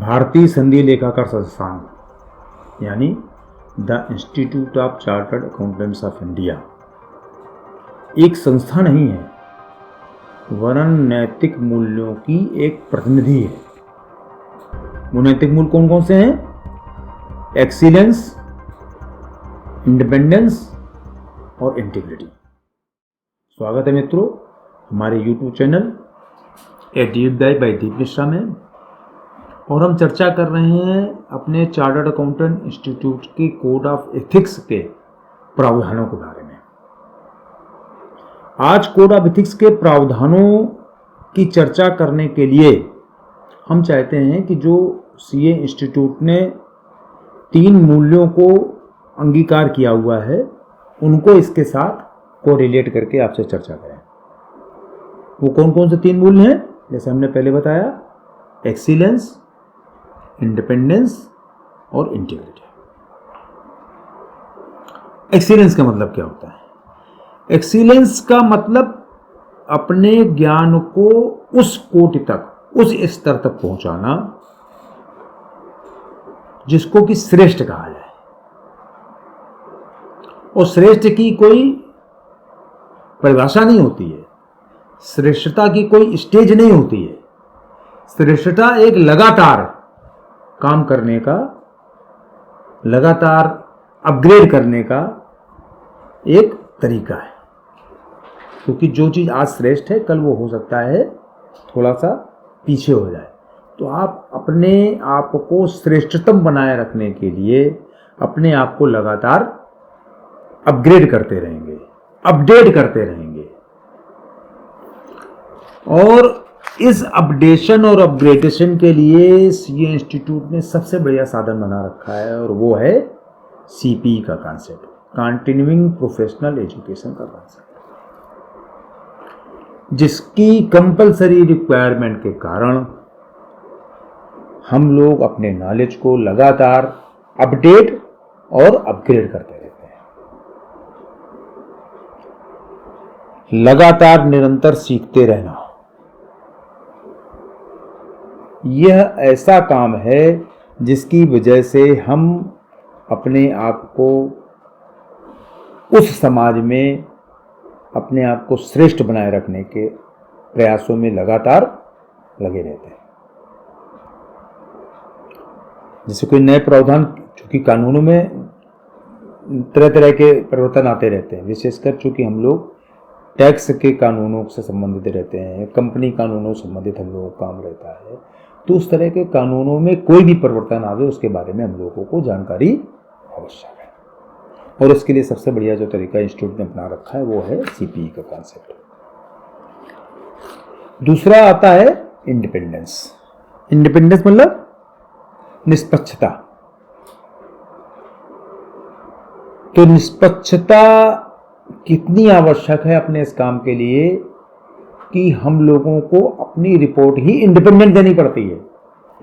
भारतीय संघीय लेखाकार संस्थान यानी the institute of chartered accountants of India एक संस्था नहीं है, वरन नैतिक मूल्यों की एक प्रतिनिधि है। वो नैतिक मूल्य कौन कौन से हैं? एक्सीलेंस, इंडिपेंडेंस और इंटीग्रिटी। स्वागत है मित्रों हमारे YouTube channel a deep dive by Deep Mishra में, और हम चर्चा कर रहे हैं अपने चार्टर्ड अकाउंटेंट इंस्टीट्यूट के कोड ऑफ एथिक्स के प्रावधानों के बारे में। आज कोड ऑफ एथिक्स के प्रावधानों की चर्चा करने के लिए हम चाहते हैं कि जो सीए इंस्टीट्यूट ने 3 मूल्यों को अंगीकार किया हुआ है उनको इसके साथ कोरिलेट करके आपसे चर्चा करें। वो कौन कौन से 3 मूल्य हैं? जैसे हमने पहले बताया, एक्सीलेंस, इंडिपेंडेंस और इंटीग्रिटी। एक्सीलेंस का मतलब क्या होता है? एक्सीलेंस का मतलब अपने ज्ञान को उस कोटि तक, उस स्तर तक पहुंचाना जिसको कि श्रेष्ठ कहा जाए। और श्रेष्ठ की कोई परिभाषा नहीं होती है, श्रेष्ठता की कोई स्टेज नहीं होती है। श्रेष्ठता एक लगातार काम करने का, लगातार अपग्रेड करने का एक तरीका है। क्योंकि जो चीज़ आज श्रेष्ठ है कल वो हो सकता है थोड़ा सा पीछे हो जाए। तो आप अपने आप को श्रेष्ठतम बनाए रखने के लिए अपने आप को लगातार अपग्रेड करते रहेंगे, अपडेट करते रहेंगे। और इस अपडेशन और अपग्रेडेशन के लिए सीए इंस्टीट्यूट ने सबसे बढ़िया साधन बना रखा है, और वो है सीपीई का कॉन्सेप्ट, कंटिन्यूइंग प्रोफेशनल एजुकेशन का कॉन्सेप्ट, जिसकी कंपलसरी रिक्वायरमेंट के कारण हम लोग अपने नॉलेज को लगातार अपडेट और अपग्रेड करते रहते हैं। लगातार निरंतर सीखते रहना, यह ऐसा काम है जिसकी वजह से हम अपने आप को उस समाज में अपने आप को श्रेष्ठ बनाए रखने के प्रयासों में लगातार लगे रहते हैं। जैसे कोई नए प्रावधान, चूंकि कानूनों में तरह तरह के परिवर्तन आते रहते हैं, विशेषकर चूंकि हम लोग टैक्स के कानूनों से संबंधित रहते हैं, कंपनी कानूनों से संबंधित हम लोगों का काम रहता है, तो उस तरह के कानूनों में कोई भी परिवर्तन आवे उसके बारे में हम लोगों को जानकारी आवश्यक है। और इसके लिए सबसे बढ़िया जो तरीका इंस्टीट्यूट ने अपना रखा है वो है सीपीई का कॉन्सेप्ट। दूसरा आता है इंडिपेंडेंस। इंडिपेंडेंस मतलब निष्पक्षता। तो निष्पक्षता कितनी आवश्यक है अपने इस काम के लिए कि हम लोगों को अपनी रिपोर्ट ही इंडिपेंडेंट देनी पड़ती है।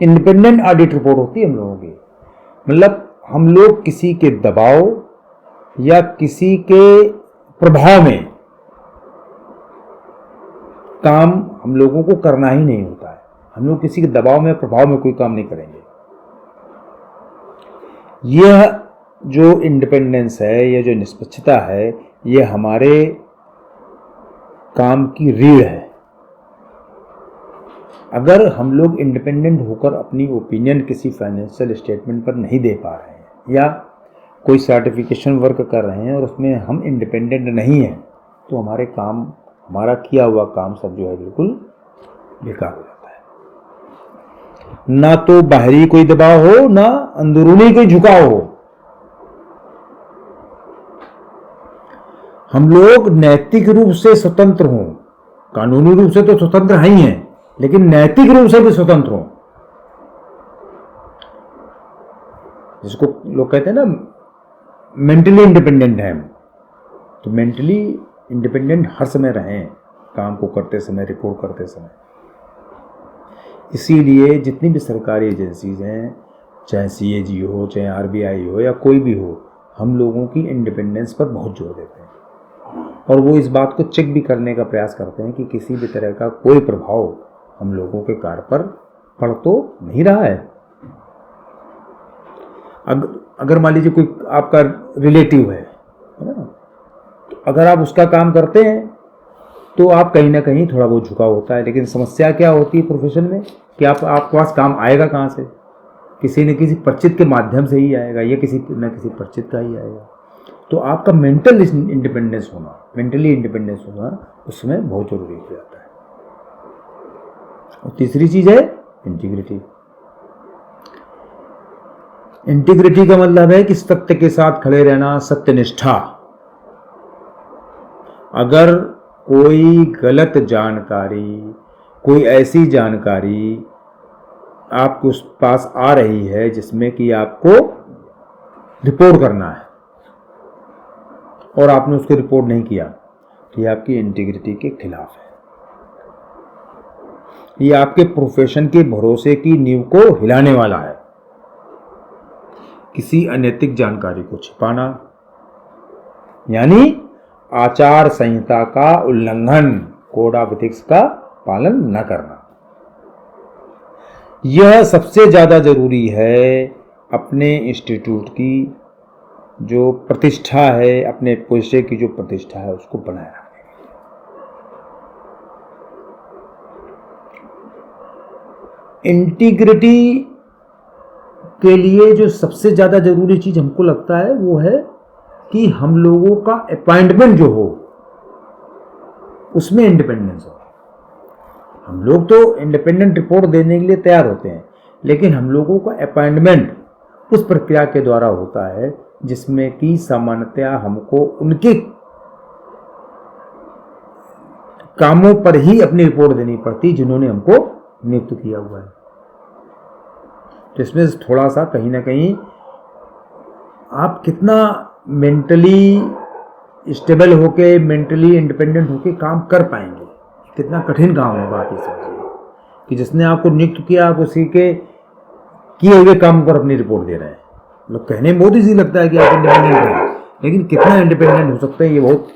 इंडिपेंडेंट ऑडिट रिपोर्ट होती है हम लोगों की। मतलब हम लोग किसी के दबाव या किसी के प्रभाव में काम हम लोगों को करना ही नहीं होता है। हम लोग किसी के दबाव में, प्रभाव में कोई काम नहीं करेंगे। यह जो इंडिपेंडेंस है, यह जो निष्पक्षता है, यह हमारे काम की रीढ़ है। अगर हम लोग इंडिपेंडेंट होकर अपनी ओपिनियन किसी फाइनेंशियल स्टेटमेंट पर नहीं दे पा रहे हैं, या कोई सर्टिफिकेशन वर्क कर रहे हैं और उसमें हम इंडिपेंडेंट नहीं हैं, तो हमारे काम, हमारा किया हुआ काम सब जो है बिल्कुल बेकार हो जाता है। ना तो बाहरी कोई दबाव हो, ना अंदरूनी कोई झुकाव हो। हम लोग नैतिक रूप से स्वतंत्र हों, कानूनी रूप से तो स्वतंत्र ही हैं, लेकिन नैतिक रूप से भी स्वतंत्र हों। जिसको लोग कहते हैं ना मेंटली इंडिपेंडेंट है हम, तो मेंटली इंडिपेंडेंट हर समय रहें, काम को करते समय, रिपोर्ट करते समय। इसीलिए जितनी भी सरकारी एजेंसीज हैं, चाहे सीएजी हो, चाहे आरबीआई हो या कोई भी हो, हम लोगों की इंडिपेंडेंस पर बहुत जोर देते हैं। और वो इस बात को चेक भी करने का प्रयास करते हैं कि किसी भी तरह का कोई प्रभाव हम लोगों के कार्य पर पड़ तो नहीं रहा है, अगर मान लीजिए कोई आपका रिलेटिव है ना, तो अगर आप उसका काम करते हैं तो आप कहीं ना कहीं थोड़ा बहुत झुकाव होता है। लेकिन समस्या क्या होती है प्रोफेशन में कि आपके पास काम आएगा कहाँ से? किसी न किसी परिचित के माध्यम से ही आएगा, या किसी न किसी परिचित का ही आएगा। तो आपका मेंटली इंडिपेंडेंस होना उसमें बहुत जरूरी हो जाता है। और तीसरी चीज है इंटीग्रिटी। इंटीग्रिटी का मतलब है कि सत्य के साथ खड़े रहना, सत्यनिष्ठा। अगर कोई गलत जानकारी, कोई ऐसी जानकारी आपके उस पास आ रही है जिसमें कि आपको रिपोर्ट करना है और आपने उसको रिपोर्ट नहीं किया, तो ये आपकी इंटीग्रिटी के खिलाफ है। ये आपके प्रोफेशन के भरोसे की नींव को हिलाने वाला है। किसी अनैतिक जानकारी को छिपाना यानी आचार संहिता का उल्लंघन, कोड ऑफ एथिक्स का पालन न करना, यह सबसे ज्यादा जरूरी है अपने इंस्टीट्यूट की जो प्रतिष्ठा है, अपने पेशे की जो प्रतिष्ठा है उसको बनाए रखने के लिए। इंटीग्रिटी के लिए जो सबसे ज्यादा जरूरी चीज हमको लगता है वो है कि हम लोगों का अपॉइंटमेंट जो हो उसमें इंडिपेंडेंस हो। हम लोग तो इंडिपेंडेंट रिपोर्ट देने के लिए तैयार होते हैं, लेकिन हम लोगों का अपॉइंटमेंट उस प्रक्रिया के द्वारा होता है जिसमें कि सामान्यतया हमको उनके कामों पर ही अपनी रिपोर्ट देनी पड़ती जिन्होंने हमको नियुक्त किया हुआ है। तो इसमें थोड़ा सा कहीं ना कहीं आप कितना मेंटली स्टेबल होके, मेंटली इंडिपेंडेंट होके काम कर पाएंगे, कितना कठिन काम होगा। आप ये समझिए कि जिसने आपको नियुक्त किया आप उसी के किए हुए काम पर अपनी रिपोर्ट दे रहे हैं। लोग कहने में बहुत ईजी लगता है कि आप इंडिपेंडेंट हैं, लेकिन कितना इंडिपेंडेंट हो सकते हैं ये बहुत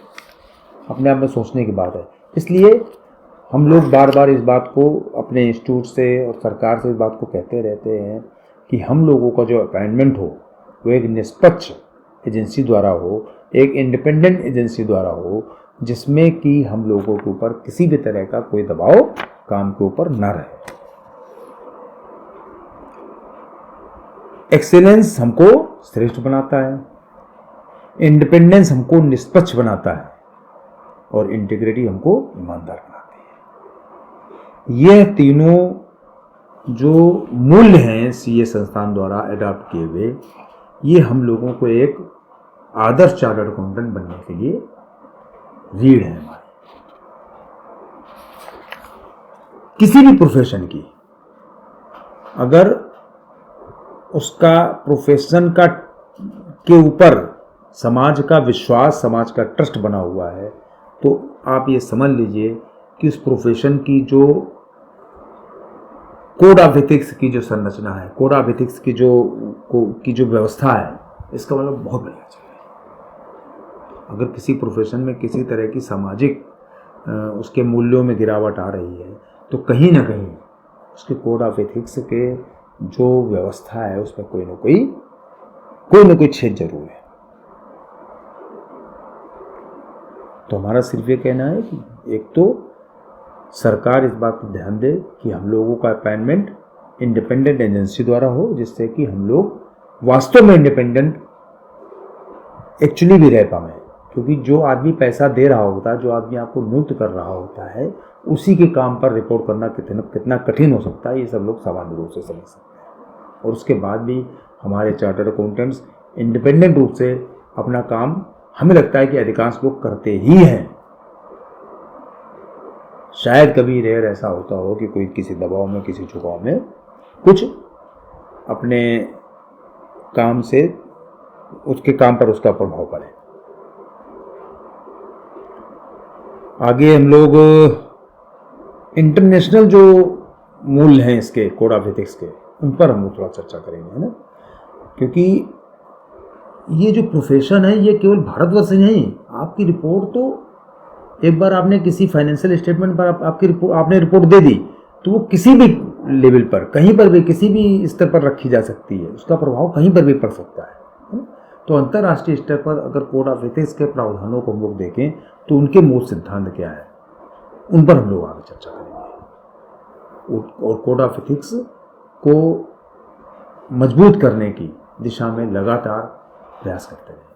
अपने आप में सोचने की बात है। इसलिए हम लोग बार बार इस बात को अपने इंस्टीट्यूट से और सरकार से इस बात को कहते रहते हैं कि हम लोगों का जो अपॉइंटमेंट हो वो एक निष्पक्ष एजेंसी द्वारा हो, एक इंडिपेंडेंट एजेंसी द्वारा हो, जिसमें कि हम लोगों के ऊपर किसी भी तरह का कोई दबाव काम के ऊपर न रहे। एक्सीलेंस हमको श्रेष्ठ बनाता है, इंडिपेंडेंस हमको निष्पक्ष बनाता है और इंटीग्रिटी हमको ईमानदार बनाती है। यह तीनों जो मूल्य हैं सीए संस्थान द्वारा अडॉप्ट किए हुए, ये हम लोगों को एक आदर्श चार्टर्ड अकाउंटेंट बनने के लिए रीढ़ है हमारी। किसी भी प्रोफेशन की अगर उसका प्रोफेशन का के ऊपर समाज का विश्वास, समाज का ट्रस्ट बना हुआ है, तो आप ये समझ लीजिए कि उस प्रोफेशन की जो कोड ऑफ एथिक्स की जो संरचना है, कोड ऑफ एथिक्स की जो व्यवस्था है, इसका मतलब बहुत बढ़िया चीज़ है। अगर किसी प्रोफेशन में किसी तरह की सामाजिक उसके मूल्यों में गिरावट आ रही है, तो कहीं ना कहीं उसके कोड ऑफ एथिक्स के जो व्यवस्था है उसमें कोई ना कोई छेद जरूर है। तो हमारा सिर्फ ये कहना है कि एक तो सरकार इस बात पर ध्यान दे कि हम लोगों का अपॉइंटमेंट इंडिपेंडेंट एजेंसी द्वारा हो, जिससे कि हम लोग वास्तव में इंडिपेंडेंट एक्चुअली भी रह पाए। क्योंकि जो आदमी पैसा दे रहा होता है, जो आदमी आपको नियुक्त कर रहा होता है, उसी के काम पर रिपोर्ट करना कितना कठिन हो सकता है, ये सब लोग सामान्य रूप से समझ सकते हैं। और उसके बाद भी हमारे चार्टर्ड अकाउंटेंट्स इंडिपेंडेंट रूप से अपना काम, हमें लगता है कि अधिकांश लोग करते ही हैं। शायद कभी रेयर ऐसा होता हो कि कोई किसी दबाव में, किसी झुकाव में कुछ अपने काम से उसके काम पर उसका प्रभाव पड़े। आगे हम लोग इंटरनेशनल जो मूल्य हैं इसके कोड ऑफ एथिक्स के, उन पर हम लोग थोड़ा चर्चा करेंगे, है ना। क्योंकि ये जो प्रोफेशन है ये केवल भारतवर्ष ही नहीं। आपकी रिपोर्ट तो एक बार आपने किसी फाइनेंशियल स्टेटमेंट पर आपने रिपोर्ट दे दी, तो वो किसी भी लेवल पर कहीं पर भी किसी भी स्तर पर रखी जा सकती है, उसका प्रभाव कहीं पर भी पड़ सकता है ना? तो अंतर्राष्ट्रीय स्तर पर अगर कोड ऑफ एथिक्स के प्रावधानों को हम लोग देखें तो उनके मूल सिद्धांत क्या है, उन पर हम लोग आगे चर्चा करेंगे और कोड ऑफ एथिक्स को मजबूत करने की दिशा में लगातार प्रयास करते हैं।